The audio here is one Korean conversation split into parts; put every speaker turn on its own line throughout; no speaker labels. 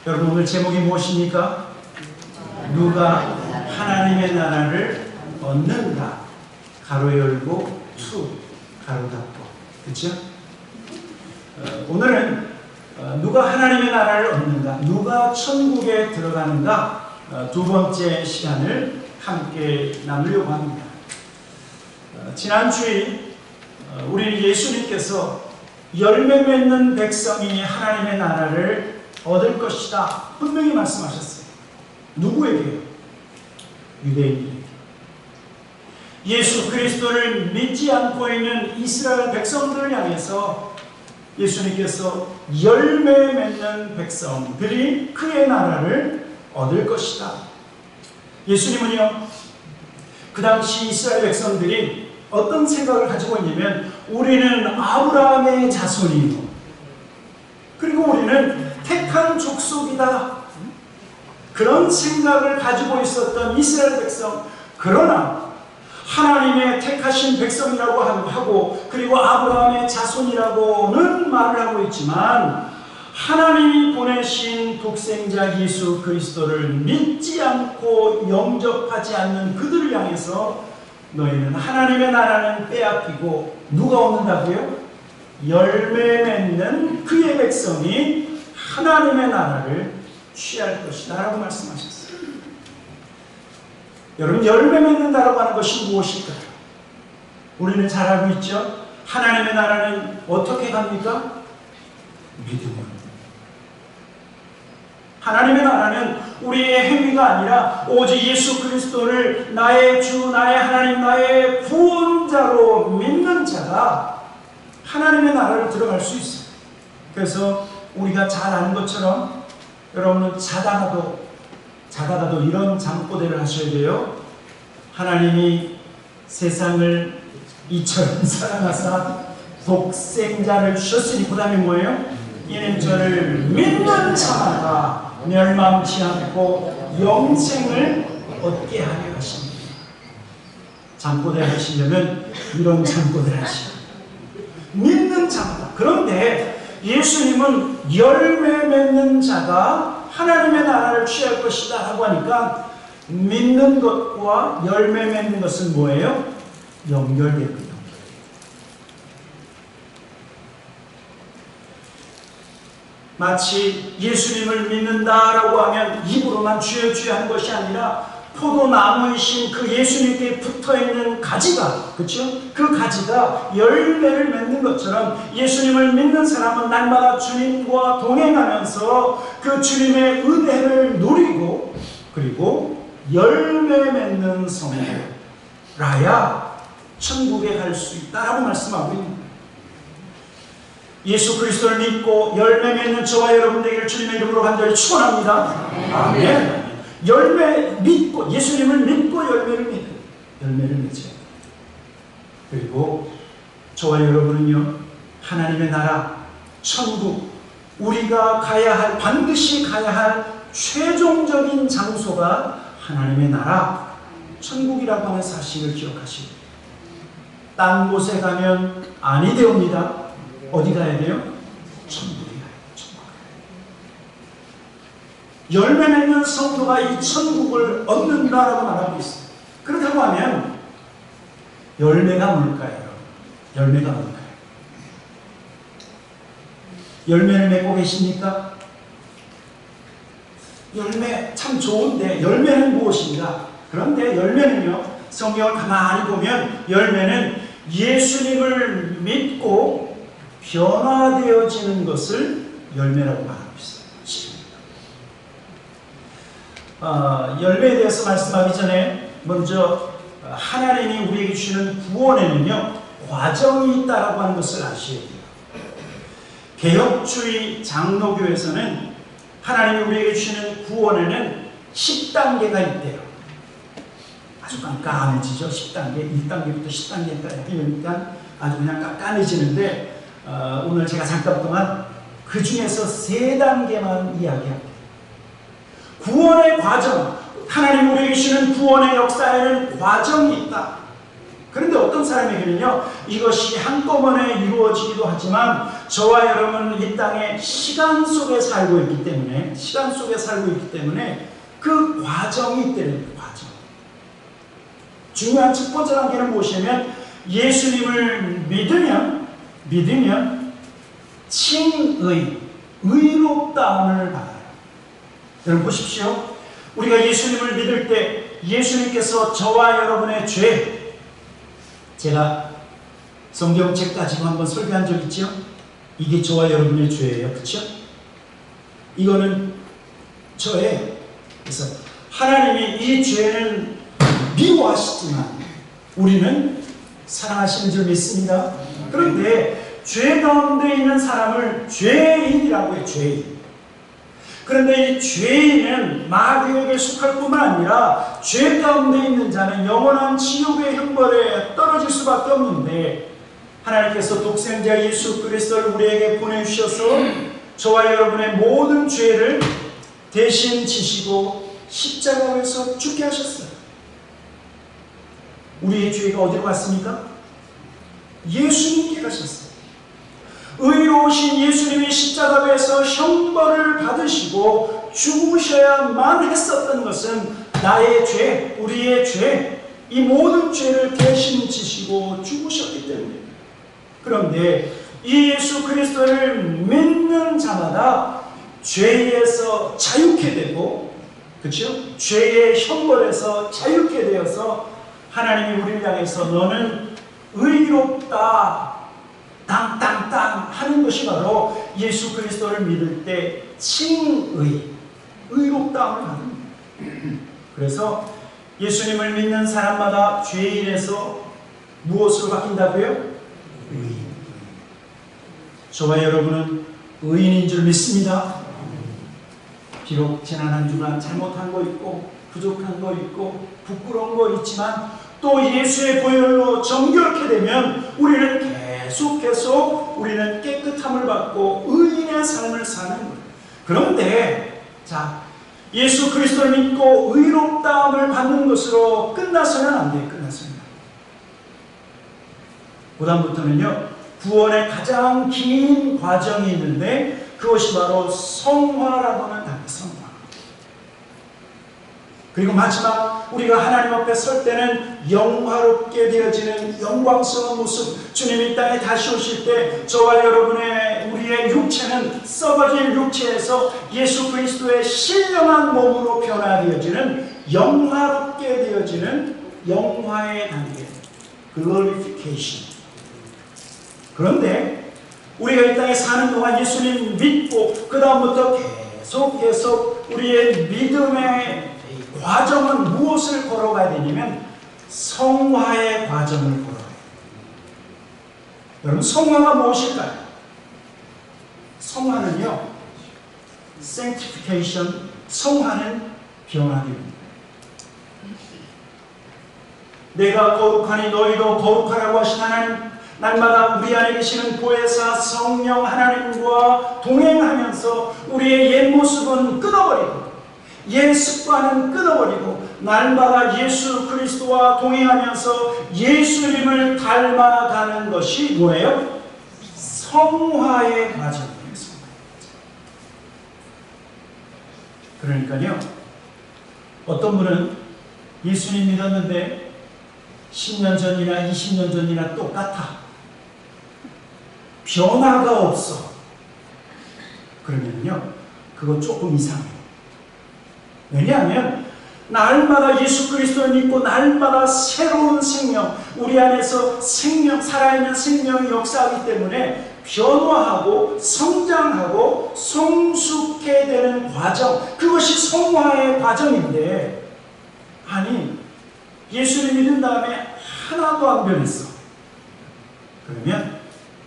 여러분 오늘 제목이 무엇입니까? 누가 하나님의 나라를 얻는가? 가로 열고 투 가로 닫고. 그렇죠? 오늘은 누가 하나님의 나라를 얻는가? 누가 천국에 들어가는가? 두 번째 시간을 함께 나누려고 합니다. 지난 주일 우리 예수님께서 열매 맺는 백성이 하나님의 나라를 얻을 것이다 분명히 말씀하셨어요. 누구에게요? 유대인에게. 예수 그리스도를 믿지 않고 있는 이스라엘 백성들을 향해서 예수님께서 열매 맺는 백성들이 그의 나라를 얻을 것이다. 예수님은요, 그 당시 이스라엘 백성들이 어떤 생각을 가지고 있냐면, 우리는 아브라함의 자손이고, 그리고 우리는 택한 족속이다. 그런 생각을 가지고 있었던 이스라엘 백성. 그러나 하나님의 택하신 백성이라고 하고, 그리고 아브라함의 자손이라고는 말을 하고 있지만, 하나님이 보내신 독생자 예수 그리스도를 믿지 않고 영접하지 않는 그들을 향해서 너희는 하나님의 나라는 빼앗기고 누가 얻는다고요? 열매 맺는 그의 백성이 하나님의 나라를 취할 것이다 라고 말씀하셨어요. 여러분, 열매 맺는다라고 하는 것이 무엇일까요? 우리는 잘 알고 있죠? 하나님의 나라는 어떻게 갑니까? 믿음으로. 하나님의 나라는 우리의 행위가 아니라 오직 예수 그리스도를 나의 주, 나의 하나님, 나의 구원자로 믿는 자가 하나님의 나라를 들어갈 수 있어요. 그래서 우리가 잘 아는 것처럼 여러분은 자다가도 이런 잠꼬대를 하셔야 돼요. 하나님이 세상을 이처럼 사랑하사 독생자를 주셨으니, 그 다음에 뭐예요? 이는 저를 믿는 자마다 멸망치 않고 영생을 얻게 하려 하십니다. 잠꼬대를 하시려면 이런 잠꼬대를 하시오. 믿는 자마다. 그런데 예수님은 열매 맺는 자가 하나님의 나라를 취할 것이다 라고 하니까, 믿는 것과 열매 맺는 것은 뭐예요? 연결되거든요. 마치 예수님을 믿는다라고 하면 입으로만 주여 주여 하는 것이 아니라, 포도나무이신 그 예수님께 붙어있는 가지가, 그렇죠? 그 가지가 열매를 맺는 것처럼 예수님을 믿는 사람은 날마다 주님과 동행하면서 그 주님의 은혜를 누리고, 그리고 열매 맺는 성도라야 천국에 갈 수 있다라고 말씀하고 있는 거예요. 예수 그리스도를 믿고 열매 맺는 저와 여러분 되기를 주님의 이름으로 간절히 축원합니다. 아멘. 열매 믿고, 예수님을 믿고 열매를 맺어요. 그리고 저와 여러분은요, 하나님의 나라, 천국, 우리가 반드시 가야 할 최종적인 장소가 하나님의 나라, 천국이라고 하는 사실을 기억하시고, 딴 곳에 가면 아니 되옵니다. 어디 가야 돼요? 천국에 가야 돼요. 열매 맺는 성도가 이 천국을 얻는다라고 말하고 있어요. 그렇다고 하면 열매가 뭘까요? 열매가 뭘까요? 열매를 맺고 계십니까? 열매 참 좋은데 열매는 무엇인가? 그런데 열매는요, 성경을 가만히 보면 열매는 예수님을 믿고 변화되어지는 것을 열매라고 말하고 있어요. 열매에 대해서 말씀하기 전에 먼저 하나님이 우리에게 주시는 구원에는요, 과정이 있다라고 하는 것을 아셔야 돼요. 개혁주의 장로교에서는 하나님이 우리에게 주시는 구원에는 10단계가 있대요. 아주 깐깐해지죠. 10단계, 1단계부터 10단계까지 그러니까 아주 그냥 깐깐해지는데, 오늘 제가 잠깐 동안 그 중에서 3단계만 이야기할게요. 구원의 과정, 하나님 우리에게 주시는 구원의 역사에는 과정이 있다. 그런데 어떤 사람에게는요, 이것이 한꺼번에 이루어지기도 하지만 저와 여러분은 이 땅에 시간 속에 살고 있기 때문에 그 과정이 있다는 과정. 중요한 첫 번째 단계는 무엇이냐면 예수님을 믿으면 칭의, 의롭다함을 받아요. 여러분 보십시오. 우리가 예수님을 믿을 때 예수님께서 저와 여러분의 죄, 제가 성경책 가지고 한번 설교한 적 있죠? 이게 저와 여러분의 죄예요. 그렇죠? 이거는 저의, 그래서 하나님이 이 죄는 미워하시지만 우리는 사랑하시는 줄 믿습니다. 그런데 죄 가운데 있는 사람을 죄인이라고 해요. 죄인. 그런데 이 죄인은 마귀에게 속할 뿐만 아니라 죄 가운데 있는 자는 영원한 지옥의 형벌에 떨어질 수밖에 없는데, 하나님께서 독생자 예수 그리스도를 우리에게 보내주셔서 저와 여러분의 모든 죄를 대신 지시고 십자가에서 죽게 하셨어요. 우리의 죄가 어디로 갔습니까? 예수님께 가셨어요. 의로우신 예수님이 십자가에서 형벌을 받으시고 죽으셔야만 했었던 것은 나의 죄, 우리의 죄, 이 모든 죄를 대신 지시고 죽으셨기 때문에. 그런데 이 예수 그리스도를 믿는 자마다 죄에서 자유케 되고, 그렇죠? 죄의 형벌에서 자유케 되어서 하나님이 우리를 향해서 너는 의롭다 땅땅땅 하는 것이 바로 예수 그리스도를 믿을 때 칭의, 의롭다함을 받습니다. 그래서 예수님을 믿는 사람마다 죄인에서 무엇으로 바뀐다고요? 의인. 저와 여러분은 의인인 줄 믿습니다. 비록 지난 한 주간 잘못한 거 있고 부족한 거 있고 부끄러운 거 있지만 또 예수의 보혈로 정결케 되면 우리는 계속 우리는 깨끗함을 받고 의인의 삶을 사는 거예요. 그런데 자, 예수 그리스도를 믿고 의롭다함을 받는 것으로 끝나서는 안 돼요. 끝나서는. 그다음부터는요, 구원의 가장 긴 과정이 있는데 그것이 바로 성화라고 하는 단계, 성화. 그리고 마지막 우리가 하나님 앞에 설 때는 영화롭게 되어지는 영광스러운 모습. 주님이 이 땅에 다시 오실 때 저와 여러분의 우리의 육체는 썩어질 육체에서 예수 그리스도의 신령한 몸으로 변화되어지는 영화롭게 되어지는 영화의 단계, glorification. 그런데 우리가 이 땅에 사는 동안 예수님 믿고 그 다음부터 계속 우리의 믿음의 과정은 무엇을 걸어가야 되냐면 성화의 과정을 걸어가야 돼요. 여러분, 성화가 무엇일까요? 성화는요, sanctification, 성화는 변화입니다. 내가 거룩하니 너희도 거룩하라고 하신 하나님, 날마다 우리 안에 계시는 보혜사 성령 하나님과 동행하면서 우리의 옛 모습은 끊어버리고 옛 습관은 끊어버리고 날마다 예수 그리스도와 동행하면서 예수님을 닮아가는 것이 뭐예요? 성화의 과정이에요. 그러니까요, 어떤 분은 예수님 믿었는데 10년 전이나 20년 전이나 똑같아. 변화가 없어. 그러면요, 그거 조금 이상해요. 왜냐하면 날마다 예수 그리스도를 믿고 날마다 새로운 생명, 우리 안에서 생명, 살아있는 생명이 역사하기 때문에 변화하고 성장하고 성숙해 되는 과정, 그것이 성화의 과정인데, 아니 예수를 믿은 다음에 하나도 안 변했어. 그러면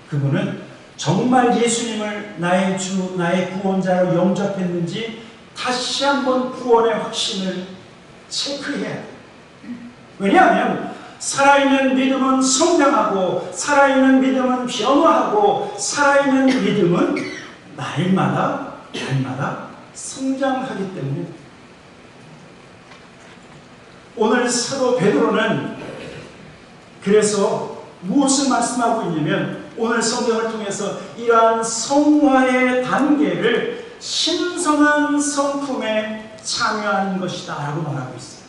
그분은 정말 예수님을 나의 주, 나의 구원자로 영접했는지 다시 한번 구원의 확신을 체크해야 돼. 왜냐하면 살아있는 믿음은 성장하고 살아있는 믿음은 변화하고 살아있는 믿음은 날마다 성장하기 때문에. 오늘 사도 베드로는 그래서 무엇을 말씀하고 있냐면 오늘 성경을 통해서 이러한 성화의 단계를 신성한 성품에 참여하는 것이다 라고 말하고 있어요.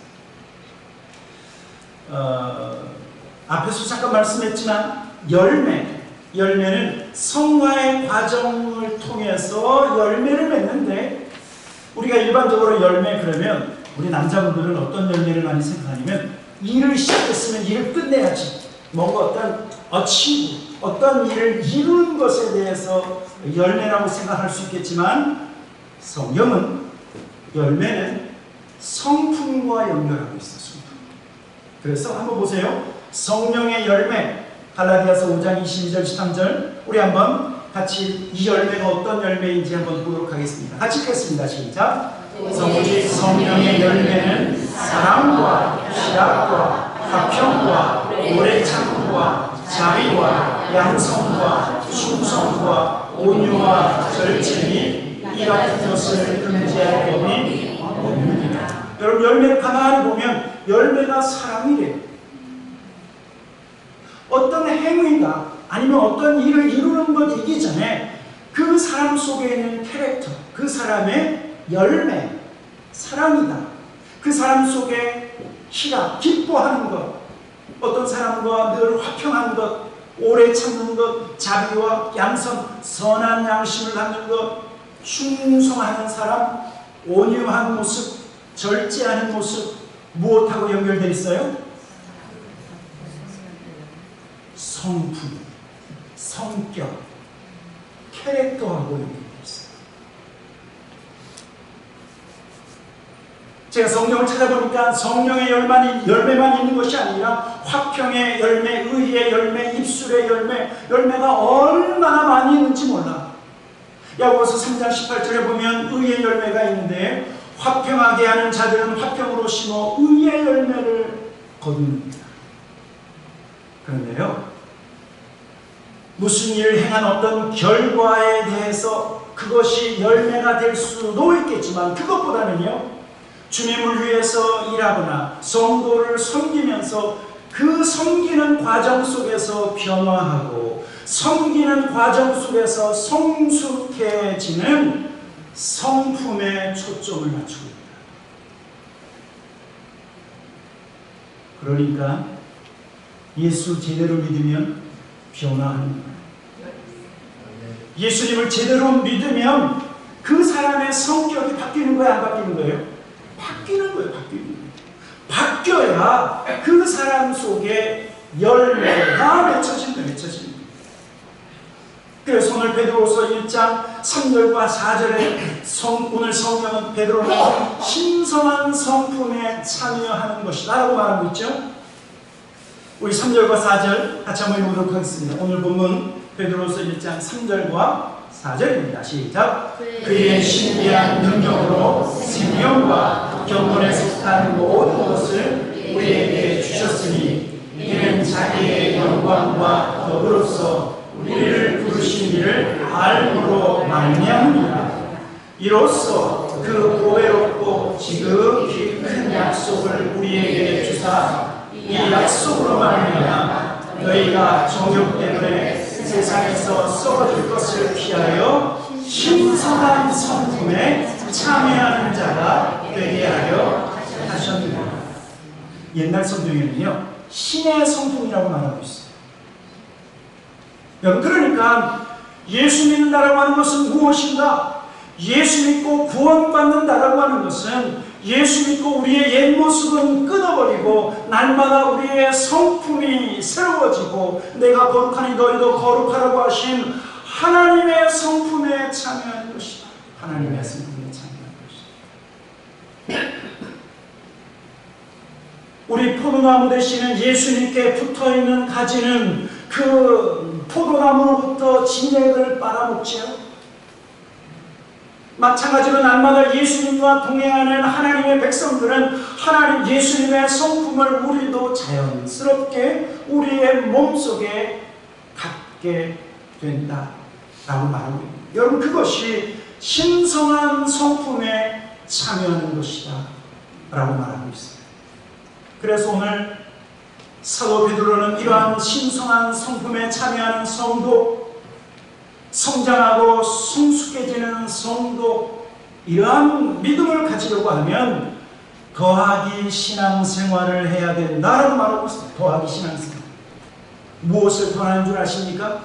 앞에서 잠깐 말씀했지만 열매는 성화의 과정을 통해서 열매를 맺는데, 우리가 일반적으로 열매 그러면 우리 남자분들은 어떤 열매를 많이 생각하냐면 일을 시작했으면 일을 끝내야지, 뭔가 어떤 어치브, 어떤 일을 이루는 것에 대해서 열매라고 생각할 수 있겠지만, 성경은 열매는 성품과 연결하고 있어요. 성품. 그래서 한번 보세요. 성령의 열매, 갈라디아서 5장 22절 23절, 우리 한번 같이 이 열매가 어떤 열매인지 한번 보도록 하겠습니다. 같이 읽겠습니다. 시작. 성령의 열매는 사랑과 희락과 화평과 오래 참음과 자비와 양성과 충성과 온유와 절제니 이 같은 것을 금지할 법이 없느니라. 여러분, 열매를 가만히 보면 열매가 사랑이래요. 어떤 행위가 아니면 어떤 일을 이루는 것이기 전에 그 사람 속에 있는 캐릭터, 그 사람의 열매, 사랑이다. 그 사람 속에 희락, 기뻐하는 것, 어떤 사람과 늘 화평한 것, 오래 참는 것, 자비와 양성, 선한 양심을 갖는 것, 충성하는 사람, 온유한 모습, 절제하는 모습, 무엇하고 연결되어 있어요? 성품, 성격, 캐릭터하고 연결되어 있어요. 제가 성경을 찾아보니까 성령의 열매만 있는 것이 아니라 화평의 열매, 의의 열매, 입술의 열매, 열매가 얼마나 많이 있는지 몰라. 야고보서 3장 18절에 보면 의의 열매가 있는데, 화평하게 하는 자들은 화평으로 심어 의의 열매를 거둡니다. 그런데요, 무슨 일을 행한 어떤 결과에 대해서 그것이 열매가 될 수도 있겠지만, 그것보다는요, 주님을 위해서 일하거나 성도를 섬기면서 그 섬기는 과정 속에서 변화하고 섬기는 과정 속에서 성숙해지는 성품에 초점을 맞추고 있다. 그러니까 예수 제대로 믿으면 변화하는 거예요. 예수님을 제대로 믿으면 그 사람의 성격이 바뀌는 거예요, 안 바뀌는 거예요? 바뀌는 거예요, 바뀌는 거예요. 바뀌어야 그 사람 속에 열매가 맺혀진 거예요, 맺혀진 거예요. 그래서 오늘 베드로서 1장 3절과 4절에 오늘 성경은 베드로는 신성한 성품에 참여하는 것이다 라고 말하고 있죠. 우리 3절과 4절 같이 한번 읽어보도록 하겠습니다. 오늘 본문 베드로서 1장 3절과 4절입니다. 시작. 그의 신비한 능력으로 생명과 경건에 속한 모든 것을 우리에게 주셨으니 이는 자기의 영광과 덕으로서 우리를 부르신 이를 알므로 말미암으니라. 이로써 그 보배롭고 지극히 큰 약속을 우리에게 주사 이 약속으로 말미암아 너희가 정욕 때문에 세상에서 썩어질 것을 피하여 신성한 성품에 참여하는 자가 되게 하려 하셨느니라. 옛날 성경에는요, 신의 성품이라고 말하고 있어요. 여러분, 그러니까 예수 믿는다라고 하는 것은 무엇인가? 예수 믿고 구원받는다라고 하는 것은 예수 믿고 우리의 옛 모습은 끊어버리고 날마다 우리의 성품이 새로워지고 내가 거룩하니 너희도 거룩하라고 하신 하나님의 성품에 참여하는 것이다. 하나님의 성품에 참여하는 것이다. 우리 포도나무 되시는 예수님께 붙어있는 가지는 그 포도나무로부터 진액을 빨아먹지요. 마찬가지로 날마다 예수님과 동행하는 하나님의 백성들은 하나님 예수님의 성품을 우리도 자연스럽게 우리의 몸속에 갖게 된다라고 말하고 있습니다. 여러분, 그것이 신성한 성품에 참여하는 것이다 라고 말하고 있어요. 그래서 오늘 사도 베드로는 이러한 신성한 성품에 참여하는 성도, 성장하고 성숙해지는 성도, 이러한 믿음을 가지려고 하면 더하기 신앙생활을 해야 된다라고 말하고 있습니다. 더하기 신앙생활. 무엇을 더하는 줄 아십니까?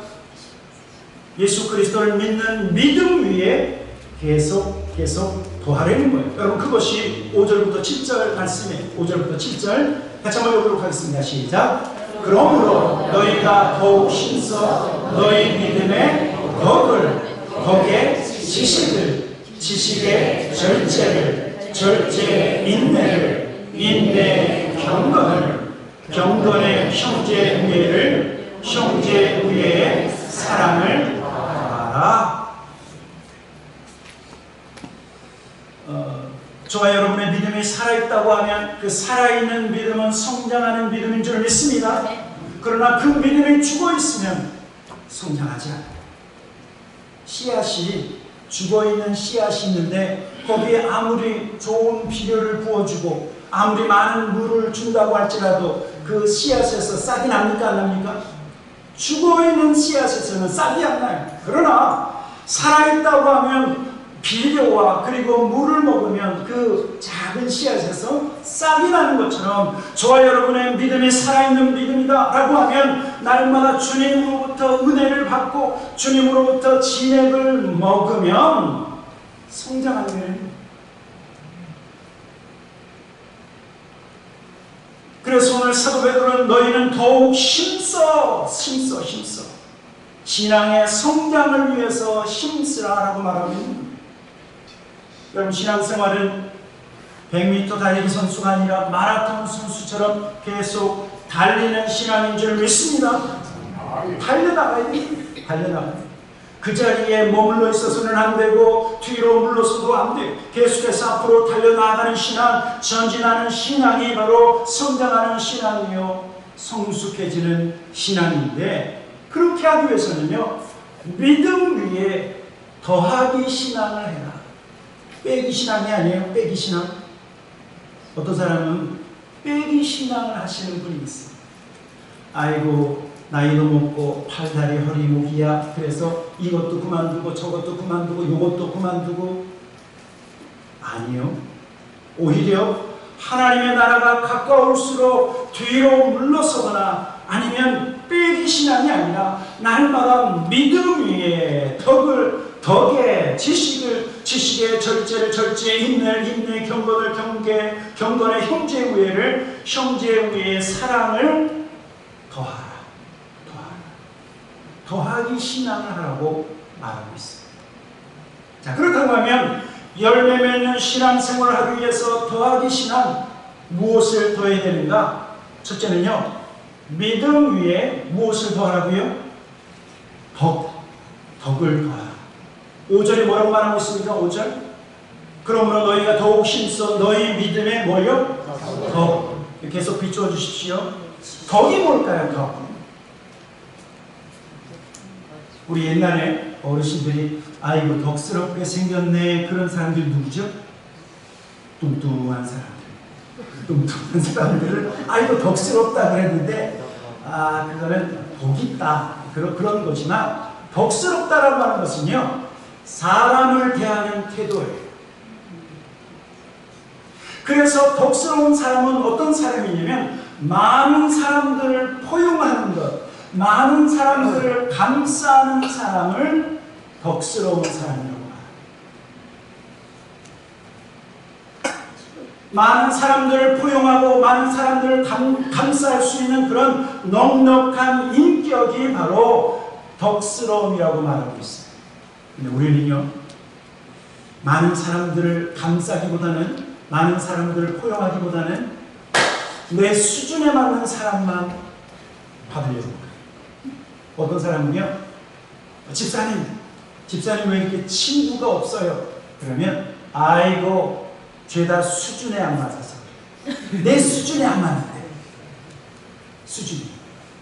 예수 그리스도를 믿는 믿음 위에 계속 더하려는 거예요. 여러분, 그것이 5절부터 7절 말씀에 5절부터 7절 같이 한번 읽도록 하겠습니다. 시작. 그러므로 너희가 더욱 힘써 너희 믿음의 덕에 지식을, 지식의 절제를, 절제의 인내를, 인내의 경건을, 경건의 형제 우애를, 형제 우애의 사랑을 알아. 저와 여러분의 믿음이 살아있다고 하면 그 살아있는 믿음은 성장하는 믿음인 줄 믿습니다. 그러나 그 믿음이 죽어있으면 성장하지 않아요. 씨앗이, 죽어있는 씨앗이 있는데 거기에 아무리 좋은 비료를 부어주고 아무리 많은 물을 준다고 할지라도 그 씨앗에서 싹이 납니까 안 납니까? 죽어있는 씨앗에서는 싹이 안 나요. 그러나 살아있다고 하면 비료와 그리고 물을 먹으면 그 작은 씨앗에서 싹이 나는 것처럼 저와 여러분의 믿음이 살아있는 믿음이다 라고 하면 날마다 주님으로부터 은혜를 받고 주님으로부터 진액을 먹으면 성장하는 거예요. 그래서 오늘 사도 베드로는 너희는 더욱 힘써 신앙의 성장을 위해서 힘쓰라라고 말하고 있는 겁니다. 여러분, 신앙생활은 100m 달리기 선수가 아니라 마라톤 선수처럼 계속 달리는 신앙인 줄 믿습니다. 달려나가야 돼요. 그 자리에 머물러 있어서는 안 되고 뒤로 물러서도 안 돼요. 계속해서 앞으로 달려나가는 신앙, 전진하는 신앙이 바로 성장하는 신앙이요 성숙해지는 신앙인데, 그렇게 하기 위해서는요 믿음 위에 더하기 신앙을 해라. 빼기 신앙이 아니에요. 빼기 신앙. 어떤 사람은 빼기 신앙을 하시는 분이 있어요. 아이고 나이도 먹고 팔다리 허리 목이야. 그래서 이것도 그만두고 저것도 그만두고 요것도 그만두고. 아니요. 오히려 하나님의 나라가 가까울수록 뒤로 물러서거나 아니면 빼기 신앙이 아니라 날마다 믿음 위에 덕에 지식의 절제를 절제, 인내의 경건을 경건의 형제 우애를, 형제 우애의 사랑을 더하기 신앙을 하라고 말하고 있습니다. 자, 그렇다고 하면 열매 맺는 신앙생활을 하기 위해서 더하기 신앙, 무엇을 더해야 되는가? 첫째는요, 믿음 위에 무엇을 더하라고요? 덕을 더하라. 5절에 뭐라고 말하고 있습니까? 5절. 그러므로 너희가 더욱 힘써 너희 믿음에 뭐요? 덕. 계속 비추어 주십시오. 덕이 뭘까요? 덕. 우리 옛날에 어르신들이 아이고 덕스럽게 생겼네, 그런 사람들이 누구죠? 뚱뚱한 사람들을 아이고 덕스럽다 그랬는데, 그거는 복이 있다 그런 거지만, 덕스럽다라고 하는 것은요 사람을 대하는 태도예요. 그래서 덕스러운 사람은 어떤 사람이냐면 많은 사람들을 포용하는 것, 많은 사람들을 감싸는 사람을 덕스러운 사람이라고 합니다. 많은 사람들을 포용하고 많은 사람들을 감싸할 수 있는 그런 넉넉한 인격이 바로 덕스러움이라고 말하고 있어요. 근데 우리는요, 많은 사람들을 감싸기보다는, 많은 사람들을 포용하기보다는 내 수준에 맞는 사람만 받으려고 해요. 어떤 사람은요, 집사님 왜 이렇게 친구가 없어요? 그러면 아이고 죄다 수준에 안 맞아서 내 수준에 안 맞는데. 수준이,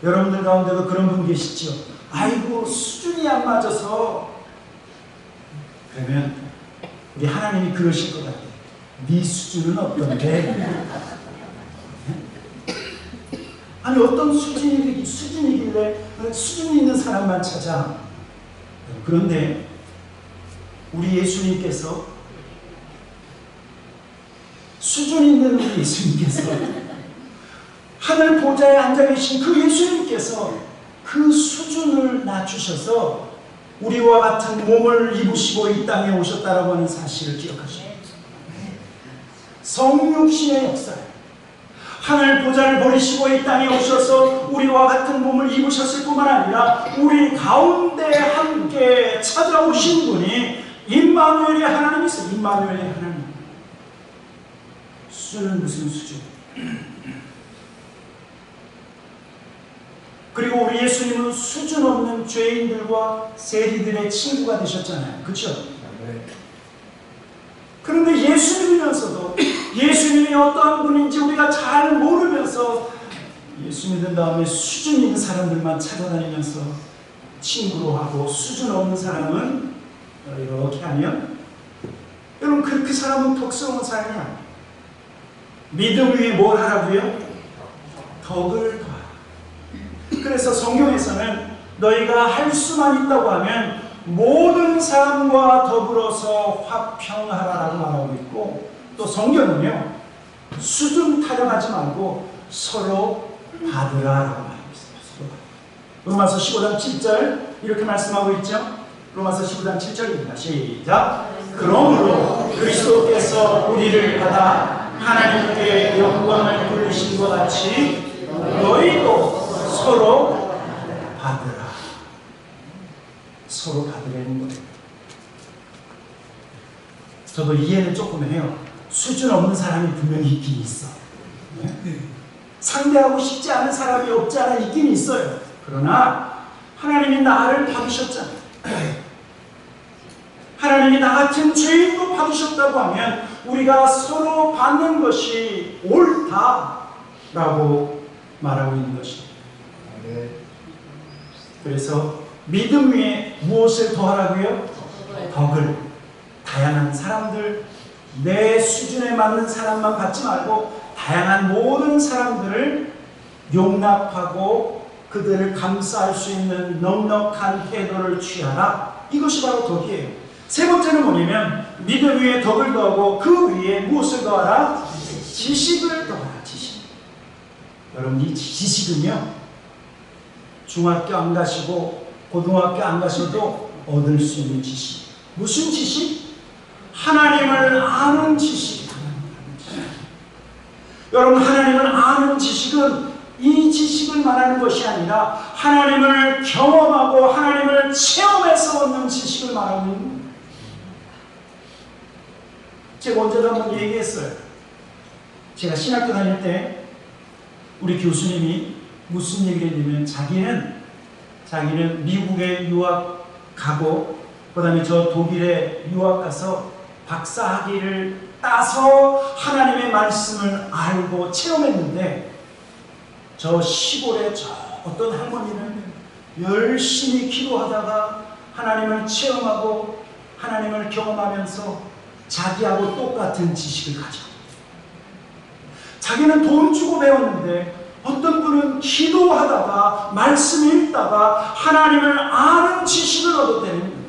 여러분들 가운데도 그런 분 계시죠? 아이고 수준이 안 맞아서. 그러면 우리 하나님이 그러실 것 같아요. 네 수준은 어떤데? 아니 어떤 수준이길래 수준 있는 사람만 찾아. 그런데 우리 예수님께서, 수준 있는 우리 예수님께서, 하늘 보좌에 앉아 계신 그 예수님께서 그 수준을 낮추셔서 우리와 같은 몸을 입으시고 이 땅에 오셨다라고 하는 사실을 기억하십시오. 성육신의 역사예요. 하늘 보좌를 버리시고 이 땅에 오셔서 우리와 같은 몸을 입으셨을 뿐만 아니라 우리 가운데 함께 찾아오신 분이 임마누엘의 하나님이세요. 임마누엘의 하나님. 수준은 무슨 수준? 그리고 우리 예수님은 수준 없는 죄인들과 세리들의 친구가 되셨잖아요. 그렇죠? 그런데 예수님이면서도 예수님이 어떠한 분인지 우리가 잘 모르면서 예수 믿은 다음에 수준 있는 사람들만 찾아다니면서 친구로 하고, 수준 없는 사람은 이렇게 하면, 여러분 그 사람은 독스러운 사람이야. 믿음 위에 뭘 하라고요? 덕을 더하라. 그래서 성경에서는 너희가 할 수만 있다고 하면 모든 사람과 더불어서 화평하라라고 말하고 있고, 또 성경은요 수준 타령하지 말고 서로 받으라라고 말하고 있어요. 로마서 15장 7절 이렇게 말씀하고 있죠. 로마서 15장 7절입니다. 시작. 그러므로 그리스도께서 우리를 받아 하나님께 영광을 돌리신 것 같이 너희도 서로 받으라. 서로 받으라는 거예요. 저도 이해는 조금 해요. 수준 없는 사람이 분명히 있긴 있어. 상대하고 싶지 않은 사람이 없지 않아 있긴 있어요. 그러나 하나님이 나를 받으셨잖아요. 하나님이 나 같은 죄인도 받으셨다고 하면 우리가 서로 받는 것이 옳다라고 말하고 있는 것입니다. 그래서 믿음 위에 무엇을 더하라고요? 덕을. 다양한 사람들, 내 수준에 맞는 사람만 받지 말고 다양한 모든 사람들을 용납하고 그들을 감싸할 수 있는 넉넉한 태도를 취하라. 이것이 바로 덕이에요. 세 번째는 뭐냐면 믿음 위에 덕을 더하고 그 위에 무엇을 더하라? 지식을 더하라. 지식. 여러분 이 지식은요, 중학교 안 가시고 고등학교 안 가셔도 얻을 수 있는 지식. 무슨 지식? 하나님을 아는 지식. 여러분 하나님을 아는 지식은 이 지식을 말하는 것이 아니라 하나님을 경험하고 하나님을 체험해서 얻는 지식을 말하고 있는 거예요. 제가 언제도 한번 얘기했어요. 제가 신학교 다닐 때 우리 교수님이 무슨 얘기를 했냐면 자기는 미국에 유학 가고 그 다음에 저 독일에 유학 가서 박사학위를 따서 하나님의 말씀을 알고 체험했는데 저 시골에 저 어떤 할머니는 열심히 기도하다가 하나님을 체험하고 하나님을 경험하면서 자기하고 똑같은 지식을 가져. 자기는 돈 주고 배웠는데 어떤 분은 기도하다가 말씀 읽다가 하나님을 아는 지식을 얻었다는 거예요.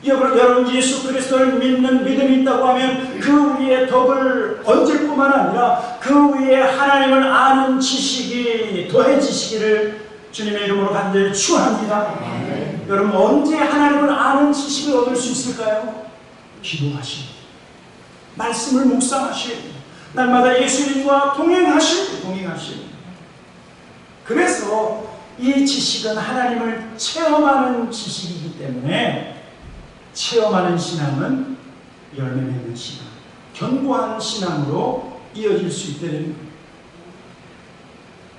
여러분 예수 그리스도를 믿는 믿음이 있다고 하면 그 위에 덕을 얹을 뿐만 아니라 그 위에 하나님을 아는 지식이 더해지시기를 주님의 이름으로 간절히 축원합니다. 여러분 언제 하나님을 아는 지식을 얻을 수 있을까요? 기도하시고 말씀을 묵상하시고 날마다 예수님과 동행하시고 그래서 이 지식은 하나님을 체험하는 지식이기 때문에 체험하는 신앙은 열매 맺는 신앙, 견고한 신앙으로 이어질 수 있다는 거예요.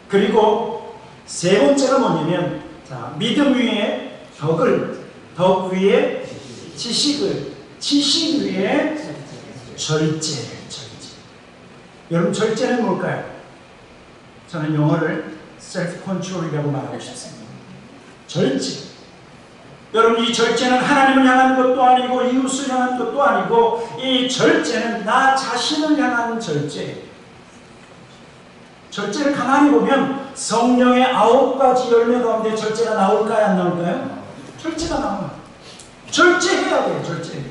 그리고 세 번째가 뭐냐면 믿음 위에 덕을, 덕 위에 지식을, 지식 위에 절제를. 여러분 절제는 뭘까요? 저는 영어를 self-control이라고 말하고 싶습니다. 절제. 여러분 이 절제는 하나님을 향한 것도 아니고 이웃을 향한 것도 아니고 이 절제는 나 자신을 향한 절제. 절제를 가만히 보면 성령의 9가지 열매 가운데 절제가 나올까요? 안 나올까요? 절제가 나와요. 절제해야 돼요. 절제.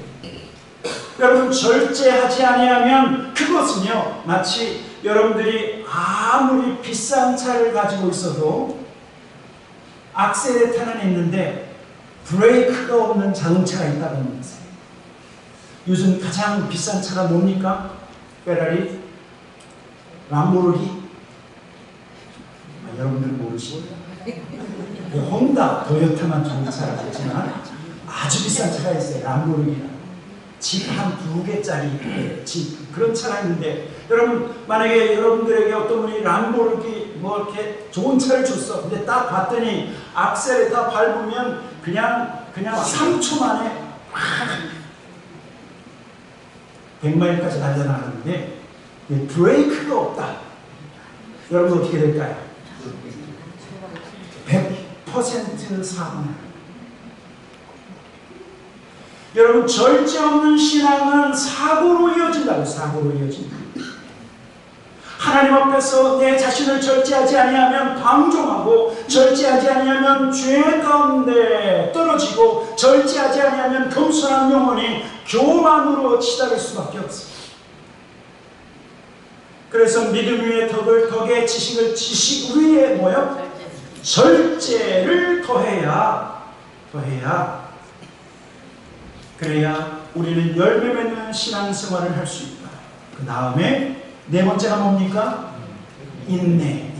여러분 절제하지 아니하면 그것은요 마치 여러분들이 아무리 비싼 차를 가지고 있어도 악셀레터는 있는데 브레이크가 없는 자동차가 있다는 거예요. 요즘 가장 비싼 차가 뭡니까? 페라리, 람보르기. 여러분들 모르시죠? 혼다, 도요타만 좋은 차가 있지만 아주 비싼 차가 있어요. 람보르기라. 집 한 2개짜리 집 그런 차가 있는데 여러분 만약에 여러분들에게 어떤 분이 람보르기 뭐 이렇게 좋은 차를 줬어. 근데 딱 봤더니 악셀에다 밟으면 그냥 3초 만에 100마일까지 달려나가는데 브레이크가 없다. 여러분 어떻게 될까요? 100% 사고나. 여러분 절제 없는 신앙은 사고로 이어진다고. 사고로 이어진다. 하나님 앞에서 내 자신을 절제하지 아니하면 방종하고 절제하지 아니하면 죄 가운데 떨어지고 절제하지 아니하면 겸손한 영혼이 교만으로 치달을 수밖에 없습니다. 그래서 믿음 위에 덕의 지식을 지식 위에 뭐요? 절제를 더해야 그래야 우리는 열매 맺는 신앙생활을 할 수 있다. 그 다음에 네 번째가 뭡니까? 인내.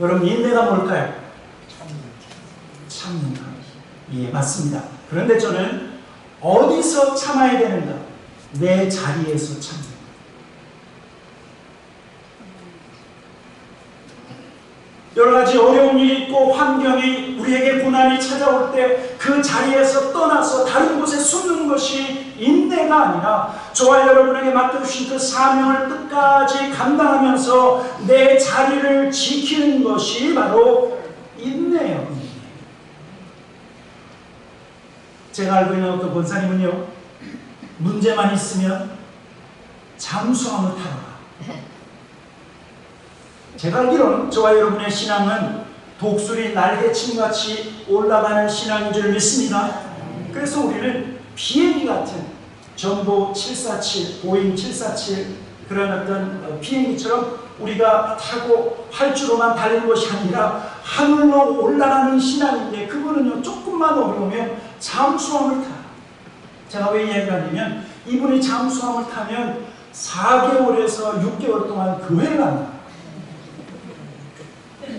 여러분 인내가 뭘까요? 참는다. 예, 맞습니다. 그런데 저는 어디서 참아야 되는가? 내 자리에서 참는다. 여러 가지 어려운 일이 있고 환경이 우리에게 고난이 찾아올 때 그 자리에서 떠나서 다른 곳에 숨는 것이 인내가 아니라 저와 여러분에게 맡겨주신 그 사명을 끝까지 감당하면서 내 자리를 지키는 것이 바로 인내예요. 제가 알고 있는 어떤 권사님은요, 문제만 있으면 잠수함을 타러 가. 제가 알기로는 저와 여러분의 신앙은 독수리 날개침같이 올라가는 신앙인 줄 믿습니다. 그래서 우리는 비행기 같은 전보 747, 보잉 747 그런 어떤 비행기처럼 우리가 타고 활주로만 달리는 것이 아니라 하늘로 올라가는 신앙인데 그거는요 조금만 어려우면 잠수함을 타요. 제가 왜 이야기를 하냐면 이분이 잠수함을 타면 4개월에서 6개월 동안 교회를 합니다.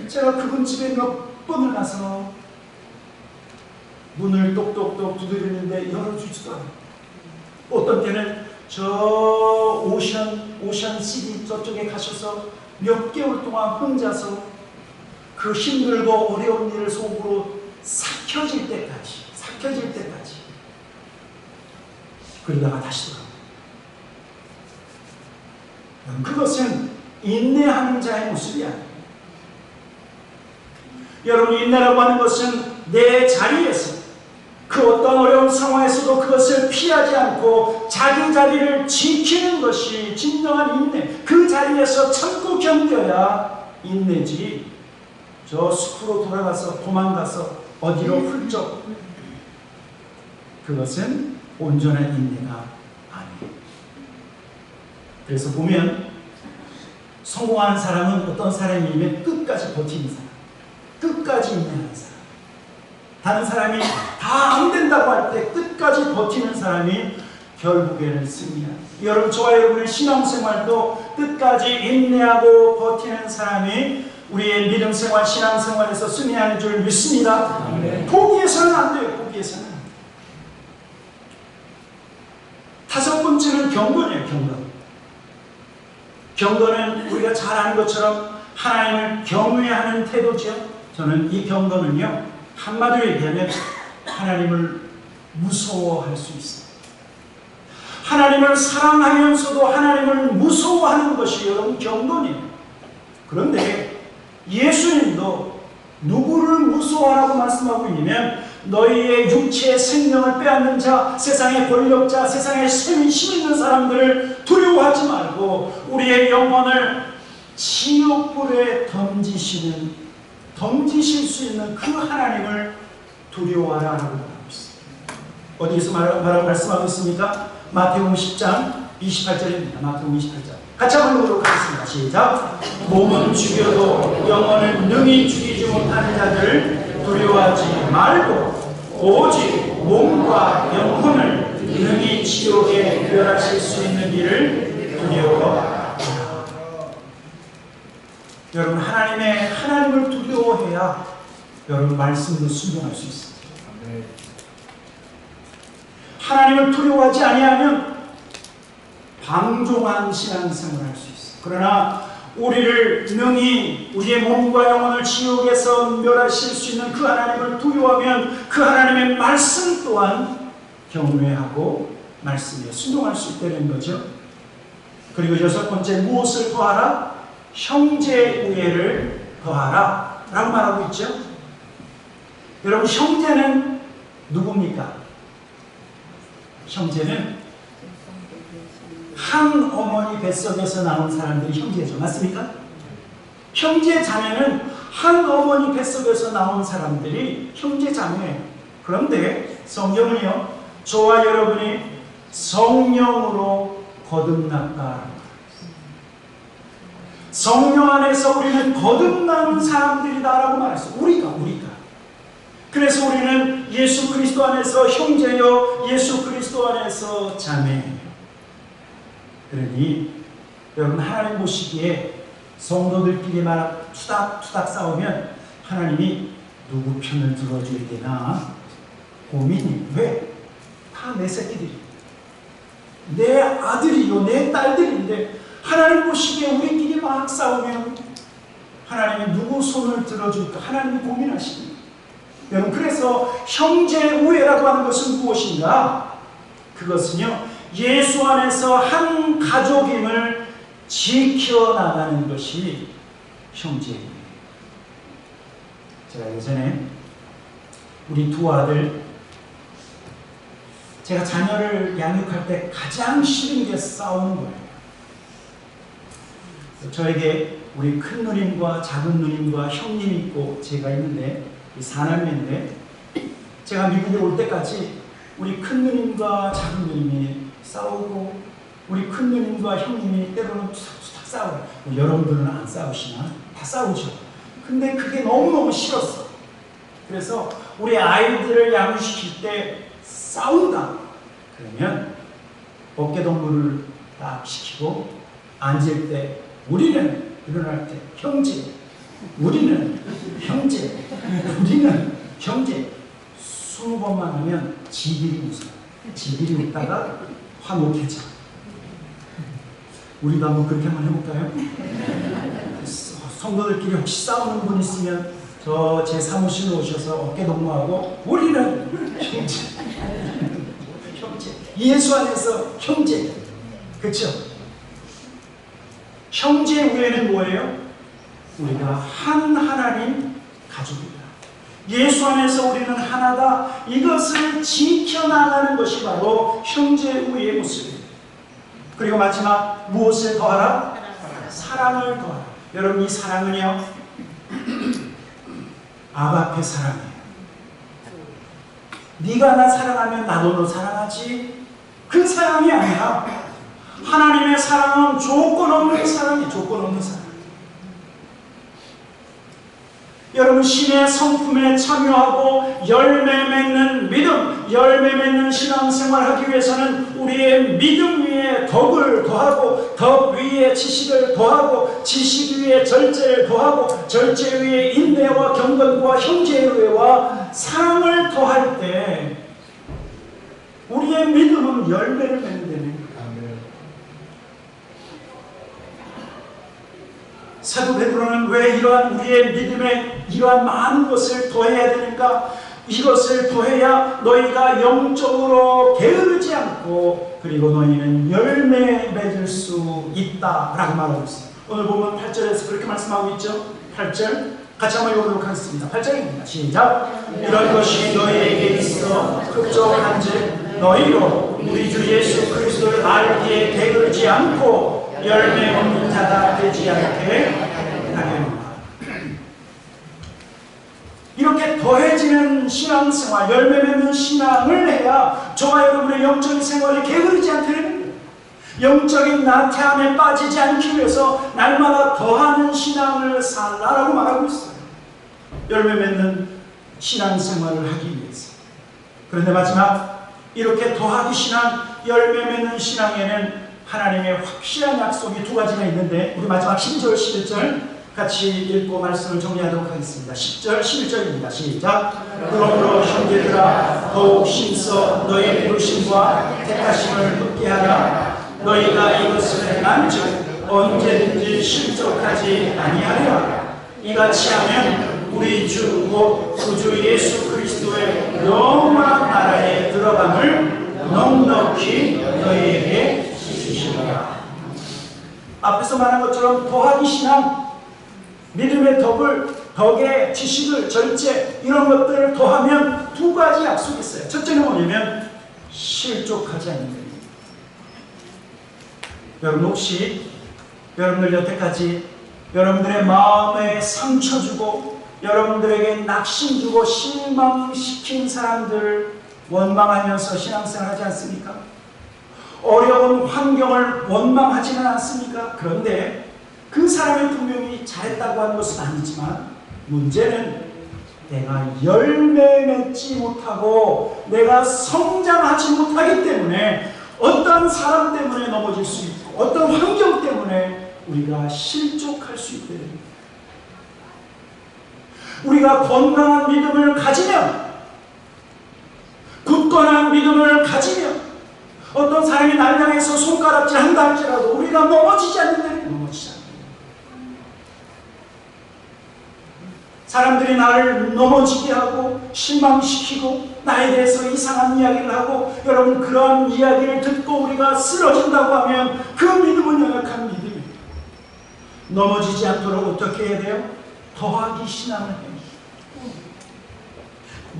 제가 그분 집에 몇 번을 가서 문을 똑똑똑 두드리는데 열어주지도 않아요. 어떤 때는 저 오션 시티 저쪽에 가셔서 몇 개월 동안 혼자서 그 힘들고 어려운 일을 속으로 삭혀질 때까지 그러다가 다시 돌아옵니다. 그것은 인내하는 자의 모습이 아니에요. 여러분 인내라고 하는 것은 내 자리에서 그 어떤 어려운 상황에서도 그것을 피하지 않고 자기 자리를 지키는 것이 진정한 인내. 그 자리에서 참고 견뎌야 인내지 저 숲으로 돌아가서 도망가서 어디로 훌쩍 그것은 온전한 인내가 아니에요. 그래서 보면 성공한 사람은 어떤 사람이면 끝까지 버티는 사람, 끝까지 인내하는 사람. 다른 사람이 다 안 된다고 할 때 끝까지 버티는 사람이 결국에는 승리합니다. 여러분 저와 여러분의 신앙생활도 끝까지 인내하고 버티는 사람이 우리의 믿음생활, 신앙생활에서 승리하는 줄 믿습니다. 포기해서는 안 돼요. 포기해서는. 다섯 번째는 경건이에요. 경건은 우리가 잘 아는 것처럼 하나님을 경외하는 태도죠. 저는 이 경건은요 한마디로 얘기하면 하나님을 무서워할 수 있습니다. 하나님을 사랑하면서도 하나님을 무서워하는 것이 여러분 경건이에요. 그런데 예수님도 누구를 무서워하라고 말씀하고 있냐면 너희의 육체의 생명을 빼앗는 자, 세상의 권력자, 세상에 힘 있는 사람들을 두려워하지 말고 우리의 영혼을 지옥불에 던지실 수 있는 그 하나님을 두려워하라 하고 말하고 있습니다. 어디에서 말씀하고 있습니까? 마태복음 10장 28절입니다. 마태복음 28절. 같이 한번 보도록 하겠습니다. 시작. 몸은 죽여도 영혼을 능히 죽이지 못하는 자들 두려워하지 말고 오직 몸과 영혼을 능히 지옥에 멸하실 수 있는 일을 두려워하라. 여러분, 하나님을 두려워해야 여러분 말씀도 순종할 수 있습니다. 하나님을 두려워하지 아니하면 방종한 신앙생활을 할 수 있어요. 그러나 우리를 능히 우리의 몸과 영혼을 지옥에서 멸하실 수 있는 그 하나님을 두려워하면 그 하나님의 말씀 또한 경외하고 말씀에 순종할 수 있다는 거죠. 그리고 6번째, 무엇을 더하라? 형제 우애를 더하라 라고 말하고 있죠. 여러분, 형제는 누굽니까? 형제는 한 어머니 뱃속에서 나온 사람들이 형제죠. 맞습니까? 형제 자매는 한 어머니 뱃속에서 나온 사람들이 형제 자매예요. 그런데 성경은요, 저와 여러분이 성령으로 거듭났다. 성령 안에서 우리는 거듭나는 사람들이다라고 말했어요. 우리가. 그래서 우리는 예수 그리스도 안에서 형제요, 예수 그리스도 안에서 자매예요. 그러니 여러분, 하나님 보시기에 성도들끼리 막 투닥투닥 싸우면 하나님이 누구 편을 들어줘야 되나 고민이. 왜? 다 내 새끼들이, 내 아들이요, 내 딸들인데 하나님 보시기에 우리끼리 막 싸우면 하나님이 누구 손을 들어줄까? 하나님이 고민하십니다. 여러분, 그래서 형제 우애라고 하는 것은 무엇인가? 그것은요, 예수 안에서 한 가족임을 지켜나가는 것이 형제예요. 제가 예전에 우리 두 아들, 제가 자녀를 양육할 때 가장 싫은 게 싸우는 거예요. 저에게 우리 큰 누님과 작은 누님과 형님 있고 제가 있는데, 이 사남매인데, 제가 미국에 올 때까지 우리 큰 누님과 작은 누님이 싸우고 우리 큰 누님과 형님이 때로는 투닥투닥 싸워요. 여러분들은 안 싸우시나? 다 싸우죠. 근데 그게 너무너무 싫었어. 그래서 우리 아이들을 양육시킬 때 싸운다 그러면 어깨동무를 딱 시키고 앉을 때 우리는, 일어날 때 형제, 우리는 형제, 우리는 형제 20번만 하면 지들이 웃어요. 지들이 웃다가 화목해져. 우리도 한번 그렇게 한번 해볼까요? 성도들끼리 혹시 싸우는 분 있으면 저 제 사무실로 오셔서 어깨 동무하고 우리는 형제, 형제, 예수 안에서 형제. 그렇죠? 형제 우애는 뭐예요? 우리가 한 하나님 가족이다. 예수 안에서 우리는 하나다. 이것을 지켜나가는 것이 바로 형제 우애의 모습입니다. 그리고 마지막, 무엇을 더하라? 사랑을 더하라. 여러분, 이 사랑은요, 아바페 사랑이에요. 네가 나 사랑하면 나도 너 사랑하지. 그 사랑이 아니라 하나님의 사랑은 조건 없는 사랑이에요. 조건 없는 사랑. 여러분, 신의 성품에 참여하고 열매 맺는 믿음, 열매 맺는 신앙생활하기 위해서는 우리의 믿음 위에 덕을 더하고, 덕 위에 지식을 더하고, 지식 위에 절제를 더하고, 절제 위에 인내와 경건과 형제의회와 사랑을 더할 때 우리의 믿음은 열매를 맺는다는 거예요. 사도 베드로는 왜 이러한 우리의 믿음에 이러한 많은 것을 더해야 되는가? 이것을 더해야 너희가 영적으로 게으르지 않고 그리고 너희는 열매 맺을 수 있다라고 말하고 있습니다. 오늘 보면 8절에서 그렇게 말씀하고 있죠. 8절 같이 한번 읽어보도록 하겠습니다. 8절입니다. 시작. 이런 것이 너희에게 있어 흡족한즉 너희로 우리 주 예수 그리스도를 알기에 게으르지 않고 열매 없는 자가 되지 않게 하려니와. 이렇게 더해지는 신앙생활, 열매 맺는 신앙을 해야 저와 여러분의 영적인 생활이 게으르지 않게 됩니다. 영적인 나태함에 빠지지 않기 위해서 날마다 더하는 신앙을 살라라고 말하고 있어요. 열매 맺는 신앙생활을 하기 위해서. 그런데 마지막 이렇게 더하기 신앙, 열매 맺는 신앙에는 하나님의 확실한 약속이 두 가지가 있는데 우리 마지막 10절, 11절 같이 읽고 말씀을 정리하도록 하겠습니다. 10절, 11절입니다. 시작. 그러므로 형제들아 더욱 힘써 너의 부르심과 택하심을 굳게 하라. 너희가 이것을 행한즉 언제든지 실족하지 아니하리라. 이같이 하면 우리 주 곧 구주 예수 그리스도의 영원한 나라에 들어감을 넉넉히 너희에게 주시리라. 앞에서 말한 것처럼 더하기 신앙, 믿음의 덕의 지식을, 절제 이런 것들을 더하면 두 가지 약속이 있어요. 첫째는 뭐냐면 실족하지 않는 겁니다. 여러분 혹시 여러분들 여태까지 여러분들의 마음에 상처 주고 여러분들에게 낙심 주고 실망시킨 사람들 원망하면서 신앙생활 하지 않습니까? 어려운 환경을 원망하지는 않습니까? 그런데 그 사람이 분명히 잘했다고 하는 것은 아니지만 문제는 내가 열매 맺지 못하고 내가 성장하지 못하기 때문에 어떤 사람 때문에 넘어질 수 있고 어떤 환경 때문에 우리가 실족할 수 있게 됩니다. 우리가 건강한 믿음을 가지면, 굳건한 믿음을 가지면 어떤 사람이 나를 향해서 손가락질 한다 할지라도 우리가 넘어지지 않는다면 넘어지지 않는다. 사람들이 나를 넘어지게 하고 실망시키고 나에 대해서 이상한 이야기를 하고 여러분 그런 이야기를 듣고 우리가 쓰러진다고 하면 그 믿음은 연약한 믿음입니다. 넘어지지 않도록 어떻게 해야 돼요? 더하기 신앙을 해야 돼요.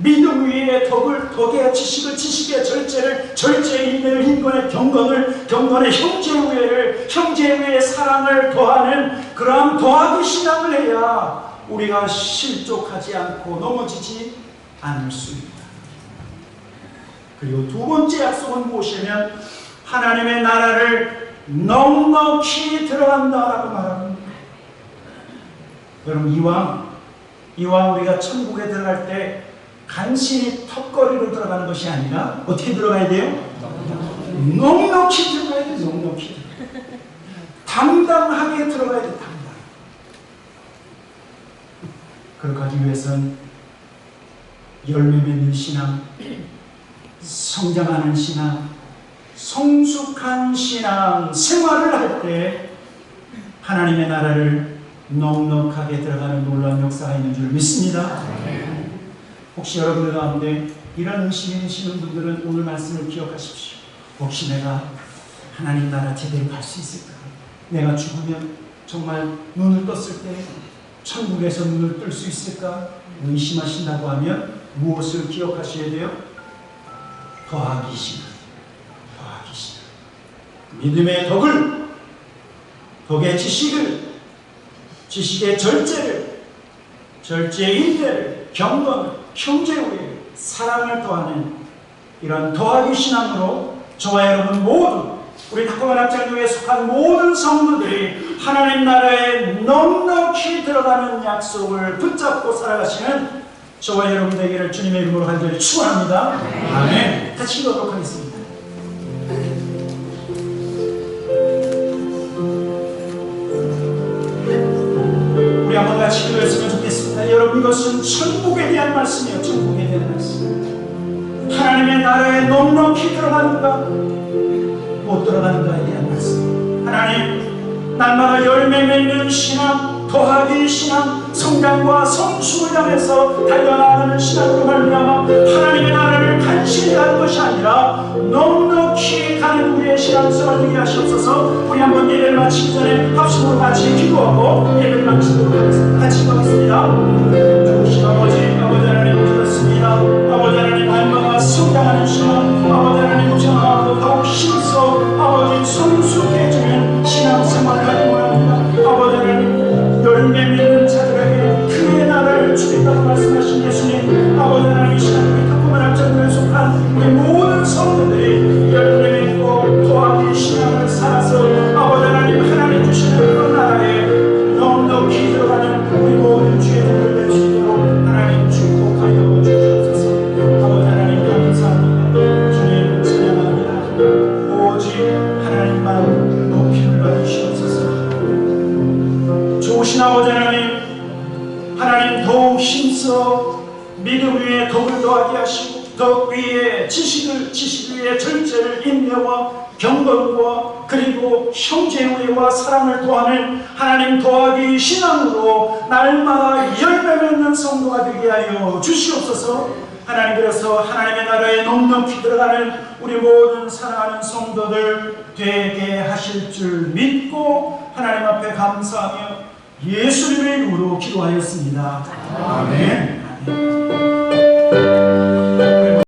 믿음 위에 덕의 지식을, 지식의 절제를, 절제의 인내를, 인권의 경건을, 경건의 형제 위에 사랑을 더하는 그러한 더하기 신앙을 해야 우리가 실족하지 않고 넘어지지 않을 수 있다. 그리고 두 번째 약속은 무엇이냐면 하나님의 나라를 넉넉히 들어간다라고 말합니다. 여러분 이왕 우리가 천국에 들어갈 때 간신히 턱걸이로 들어가는 것이 아니라 어떻게 들어가야 돼요? 넉넉히 들어가야 돼요. 넉넉히 당당하게 들어가야 돼요. 당당. 그렇게 하기 위해서는 열매 맺는 신앙, 성장하는 신앙, 성숙한 신앙 생활을 할 때 하나님의 나라를 넉넉하게 들어가는 놀라운 역사가 있는 줄 믿습니다. 혹시 여러분들 가운데 이런 의심이 있으시는 분들은 오늘 말씀을 기억하십시오. 혹시 내가 하나님 나라 제대로 갈 수 있을까? 내가 죽으면 정말 눈을 떴을 때 천국에서 눈을 뜰 수 있을까? 의심하신다고 하면 무엇을 기억하셔야 돼요? 더하기 신앙. 더하기 신앙. 믿음의 덕의 지식을, 지식의 절제를, 절제의 인내를, 경건을, 형제 위에 사랑을 더하는 이런 더하기 신앙으로 저와 여러분 모두 우리 탁구만 합장교회에 속한 모든 성도들이 하나님 나라에 넉넉히 들어가는 약속을 붙잡고 살아가시는 저와 여러분 되기를 주님의 이름으로 간절히 축원합니다. 아멘. 같이 기도하도록 하겠습니다. 우리 한번 같이 기도했으면 좋겠습니다. 여러분 이것은 천국에 대한 말씀이에요. 천국에 대한 말씀. 하나님의 나라에 넉넉히 들어가는가 못 들어가는가에 대한 말씀. 하나님 날마다 열매 맺는 신앙, 더하기 신앙, 성장과 성숙을 향해서 달려나가는 신앙으로 말미암아 하나님의 나라를 간신히 가는 것이 아니라 넉넉히 가는 우리의 신앙생활 되게 하시옵소서. 우리 한번 예배를 마치기 전에 합심으로 같이 기도하고 예배를 마치도록 하겠습니다. 같이 기도하겠습니다. 주신 아버지 하나님 그렇습니다. 아버지 하나님 날마다 성장하는 신앙, 아버지 하나님 정하고 더욱 힘써 아버지 성숙해지는 신앙생활 나의 지식의 절제를 인내와 경건과 그리고 형제우애와 사랑을 도하는 하나님 도하기 신앙으로 날마다 열매 맺는 성도가 되게 하여 주시옵소서. 하나님, 그래서 하나님의 나라에 넉넉히 들어가는 우리 모든 사랑하는 성도들 되게 하실 줄 믿고 하나님 앞에 감사하며 예수님의 이름으로 기도하였습니다. 아멘. 아멘.